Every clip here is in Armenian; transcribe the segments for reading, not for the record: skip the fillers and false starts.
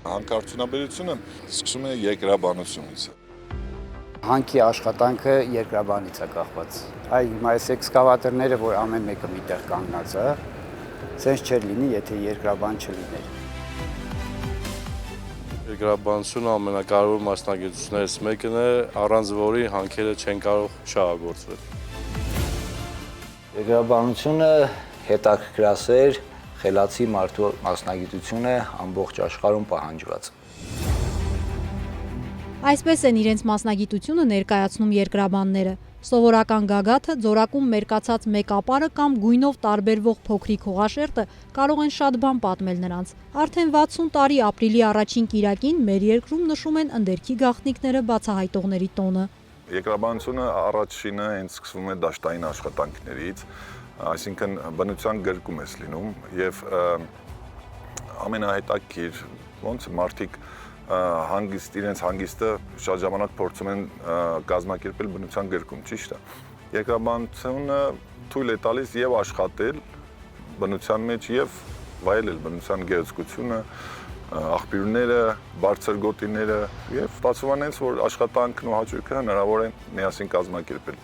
Հանքարդյունաբերությունը սկսում է երկրաբանությունից։ Հանքի աշխատանքը երկրաբանից է կախված։ Հիմա այս էքսկավատորները, որ ամեն մեկը միտեղ կանգնած է, սենց չէր լինի, եթե երկրաբան չլիներ։ Երկրաբանությունը ամենակարևոր մասնագիտություններից մեկն է, առանց որի հանքերը չեն կարող շահագործվել։ Երկրաբանությունը հետաքրքրասեր, խելացի մարդու մասնագիտություն է ամբողջ աշխարհում պահանջված։ Այսպես են իրենց մասնագիտությունը ներկայացնում երկրաբանները։ Սովորական գագաթը, ձորակում մերկացած մեկ ապարը կամ գույնով տարբերվող փոքրիկ հողաշերտը կարող են շատ բան պատմել նրանց։ Արդեն 60 տարի ապրիլի առաջին կիրակին մեր երկրում նշում են ընդերքի գաղտնիքները բացահայտողների տոնը։ Երկրաբանությունը առաջինը հենց սկսվում է դաշտային աշխատանքներից, այսինքն բնության գրկում ես լինում եւ ամենահետաքրքիր ոնց մարդիկ իրենց հանգիստը շատ ժամանակ փորձում են կազմակերպել բնության գրկում, ճիշտ է։ Երկրաբանությունը թույլ է տալիս եւ աշխատել բնության մեջ եւ վայելել բնության գեղեցկությունը, աղբյուրները, բարձր գոտիները եւ ստացվում է հենց որ աշխատանքն ու հաճույքը հնարավոր է միասին կազմակերպել։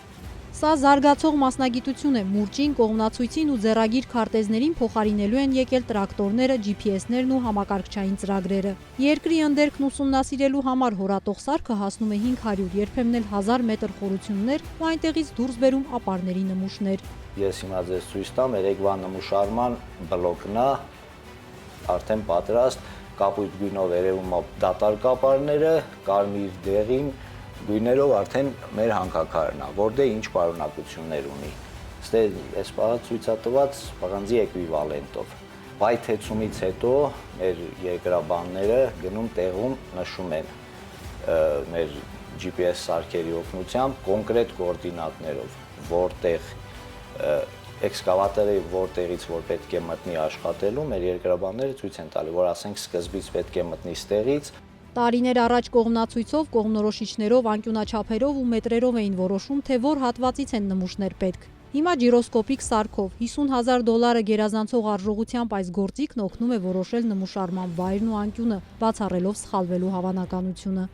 Սա զարգացող մասնագիտություն է, մուրճին, կողմնացույցին ու ձեռագիր քարտեզներին փոխարինելու են եկել տրակտորները, GPS-ներն ու համակարգչային ծրագրերը։ Երկրի ընդերքն ուսումնասիրելու համար հորատող սարքը հասնում է 500, երբեմն էլ 1000 մետր խորություններ ու այնտեղից դուրս բերում ապարների նմուշներ։ Ես հիմա ձեզ ցույց տամ երեկվա նմուշարման բլոկն է, արդեն պատրաստ, կապույտ գույնով երևում է դատարկ ապարները, կարմիր դեղին գույներով արդեն մեր հանքաքարն է, որտեղ ինչ պարունակություններ ունի։ Այս պահը ցույց է տված պղնձի էկվիվալենտով։ Բայթեցումից հետո մեր երկրաբանները գնում տեղում նշում են մեր GPS սարքերի օգնությամբ կոնկրետ կոորդինատներով, որտեղ էքսկավատորը որտեղից որ պետք է մտնի աշխատելու, մեր երկրաբանները ցույց են տալի, որ ասենք սկզբից պետք է մտնի ստեղից։ Տարիներ առաջ կողմնացույցով, կողմնորոշիչներով, անկյունաչափերով ու մետրերով էին որոշում, թե որ հատվածից են նմուշներ պետք։ Հիմա գիրոսկոպիկ սարքով $50,000 գերազանցող արժողությամբ այս գործիքն օգնում է որոշել նմուշարման վայրն ու անկյունը, բացառելով սխալվելու հավանականությունը։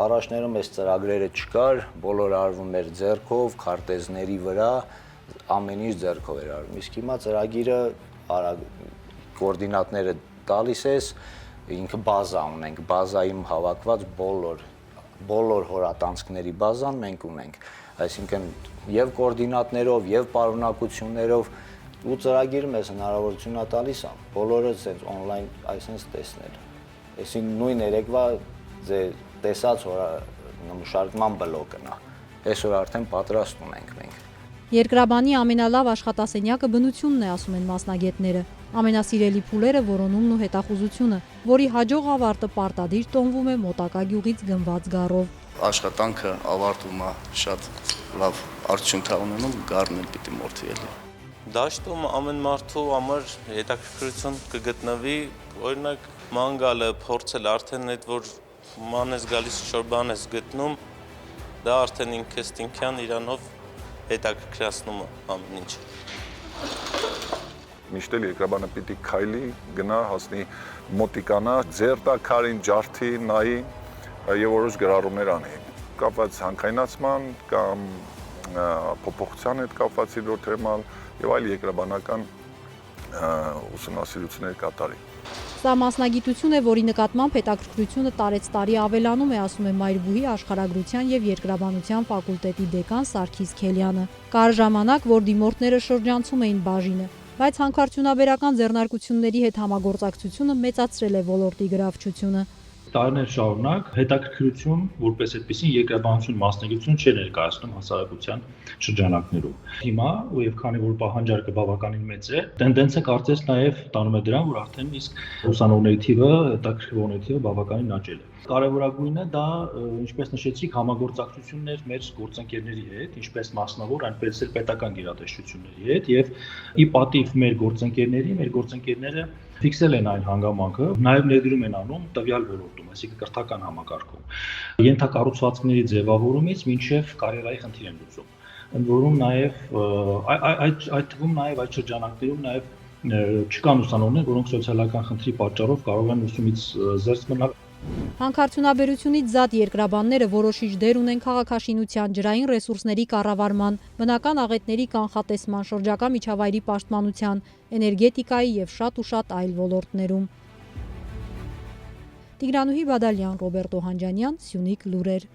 Առաջներում այս ծրագրերը չկար, բոլորը արվում էր ձեռքով, քարտեզների վրա, ամեն ինչ ձեռքով էր արվում։ Իսկ հիմա ծրագիրը կոորդինատները տալիս ես, ինքը բազա ունենք, բազայում հավաքված բոլոր հորատանցքների բազան մենք ունենք, այսինքն եւ կոորդինատներով, եւ պարունակություններով ու ծրագիրը մեզ հնարավորություն է տալիս բոլորը sense on-line այսպես տեսնել։ Այսինքն նույն երեկվա տեսած նմուշարկման բլոկն է։ Այսօր արդեն պատրաստ ունենք մենք։ Երկրաբանի ամենալավ աշխատասենյակը բնությունն է, ասում են մասնագետները։ Ամենասիրելի փուլերը որոնումն ու հետախուզությունը, որի հաջող ավարտը պարտադիր տոնվում է մոտակա գյուղից գնված գառով։ Աշխատանքը ավարտվում է շատ լավ արդյունք ունենում, գառն էլ պիտի մորթի էլի։ Դաշտում ամեն մարդու համար հետաքրքրություն կգտնվի, օրինակ մանգալը փորձել արդեն այդ որ ման ես գալիս ինչ-որ բան ես գտնում, դա արդեն ինքնին իրանով հետաքրքրացնում է ամեն ինչ։ Միշտ էլ երկրաբանը պիտի քայլի, գնա, հասնի մոտիկանա, ձեռ տա քարին, ջարդի, նայի եւ որոշ գրառումներ անի։ Կապված հանքայնացման կամ փոփոխության հետ կապված հիդրոթերմալ եւ այլ երկրաբանական ուսումնասիրություններ կատարի։ Սա մասնագիտություն է, որի նկատմամբ հետաքրքրությունը տարեցտարի ավելանում է, ասում է Մայրբուհի աշխարհագրության եւ երկրաբանության ֆակուլտետի դեկան Սարգիս Քելյանը։ Կար ժամանակ, որ դիմորդները շրջանցում էին բաժինը, բայց հանքարդյունաբերական ձեռնարկությունների հետ համագործակցությունը մեծացրել է ոլորտի գրավչությունը։ Տարիներ շարունակ հետաքրքրություն որպես այդպեսին երկրաբանություն մասնագիտություն չէ ներկայացնում հասարակության շրջանակներում։ Հիմա եւ քանի որ պահանջարկը բավականին մեծ է, տենդենսը կարծես նաեւ տանում է դրան, որ արդեն իսկ ուսանողների թիվը, հետաքրքրվողների թիվը բավականին աճել է։ Կարևորագույնը դա, ինչպես նշեցիք, համագործակցություններ մեր գործընկերների հետ, ինչպես մասնավոր, այնպես էլ պետական գերատեսչությունների հետ եւ ի պատիվ մեր գործընկերները ֆիքսել են այն հանգամանքը, նաև ներդրում են անում տվյալ ոլորտում, այսինքն կրթական համակարգում։ Ենթակառուցվածքների ձևավորումից մինչև կարիերայի խնդիր են լուծում։ Ընդ որում նաև այդ թվում նաև այդ շրջանակներում նաև չկան ուսանողներ, որոնք սոցիալական խնդրի պատճառով կարող են ուսումից զերծ մնալ։ Հանքարդյունաբերությունից զատ երկրաբանները որոշիչ դեր ունեն քաղաքաշինության, ջրային ռեսուրսների կառավարման, բնական աղետների կանխատեսման, շրջակա միջավայրի պաշտպանության, էներգետիկայի եւ շատ ու շատ այլ ոլորտներում։ Տիգրանուհի Բադալյան, Ռոբերտ Օհանջանյան, Սյունիք լուրեր։